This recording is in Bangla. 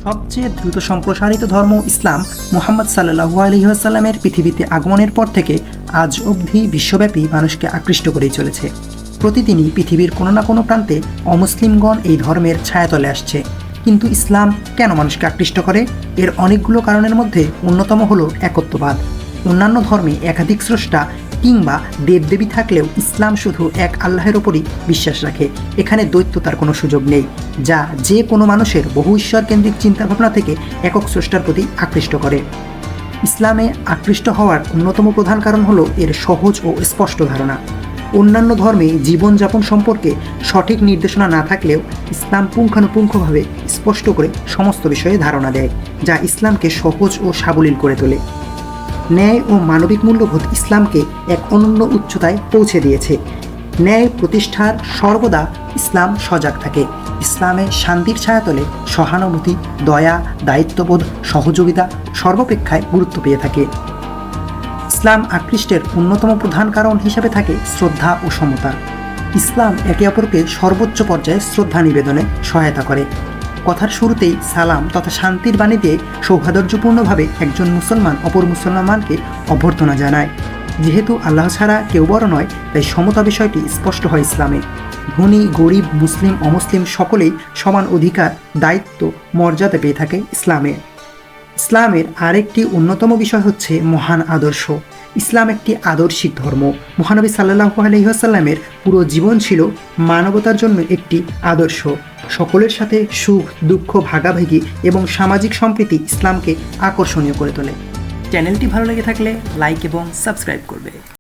সবচেয়ে দ্রুত সম্প্রসারিত ধর্ম ইসলাম মুহাম্মদ সাল্লাল্লাহু আলাইহি ওয়াসাল্লামের পৃথিবীতে আগমনের পর থেকে আজ অবধি বিশ্বব্যাপী মানুষকে আকৃষ্ট করেই চলেছে। প্রতিদিনই পৃথিবীর কোনো না কোনো প্রান্তে অমুসলিমগণ এই ধর্মের ছায়াতলে আসছে। কিন্তু ইসলাম কেন মানুষকে আকৃষ্ট করে? এর অনেকগুলো কারণের মধ্যে অন্যতম হলো একত্ববাদ। অন্যান্য ধর্মে একাধিক স্রষ্টা কিংবা দেবদেবী থাকলেও ইসলাম শুধু এক আল্লাহের ওপরই বিশ্বাস রাখে। এখানে দ্বৈততার কোনো সুযোগ নেই, যা যে কোনো মানুষের বহু ঈশ্বর কেন্দ্রিক চিন্তাভাবনা থেকে একক স্রষ্টার প্রতি আকৃষ্ট করে। ইসলামে আকৃষ্ট হওয়ার অন্যতম প্রধান কারণ হলো এর সহজ ও স্পষ্ট ধারণা। অন্যান্য ধর্মে জীবনযাপন সম্পর্কে সঠিক নির্দেশনা না থাকলেও ইসলাম পুঙ্খানুপুঙ্খভাবে স্পষ্ট করে সমস্ত বিষয়ে ধারণা দেয়, যা ইসলামকে সহজ ও সাবলীল করে তোলে। ন্যায় ও মানবিক মূল্যবোধ ইসলামকে এক অনন্য উচ্চতায় পৌঁছে দিয়েছে। ন্যায় প্রতিষ্ঠার সর্বদা ইসলাম সজাগ থাকে। ইসলামে শান্তির ছায়াতলে সহানুভূতি, দয়া, দায়িত্ববোধ, সহযোগিতা সর্বাপেক্ষায় গুরুত্ব পেয়ে থাকে। ইসলাম আকৃষ্টের অন্যতম প্রধান কারণ হিসেবে থাকে শ্রদ্ধা ও সমতা। ইসলাম একে অপরকে সর্বোচ্চ পর্যায়ে শ্রদ্ধা নিবেদনে সহায়তা করে। কথার শুরুতেই সালাম তথা শান্তির বাণী দিয়ে সৌহার্দ্যপূর্ণভাবে একজন মুসলমান অপর মুসলমানকে অভ্যর্থনা জানায়। যেহেতু আল্লাহ ছাড়া কেউ বড় নয়, তাই সমতা বিষয়টি স্পষ্ট হয় ইসলামে। ধনী, গরিব, মুসলিম, অমুসলিম সকলেই সমান অধিকার, দায়িত্ব, মর্যাদা পেয়ে থাকে ইসলামে। ইসলামের আরেকটি অন্যতম বিষয় হচ্ছে মহান আদর্শ। ইসলাম একটি আদর্শিক ধর্ম। মহানবী সাল্লাল্লাহু আলাইহি ওয়াসাল্লামের পুরো জীবন ছিল মানবতার জন্য একটি আদর্শ। সকলের সাথে সুখ দুঃখ ভাগাভাগি এবং সামাজিক সম্প্রীতি ইসলামকে আকর্ষণীয় করে তোলে। চ্যানেলটি ভালো লেগে থাকলে লাইক এবং সাবস্ক্রাইব করবে।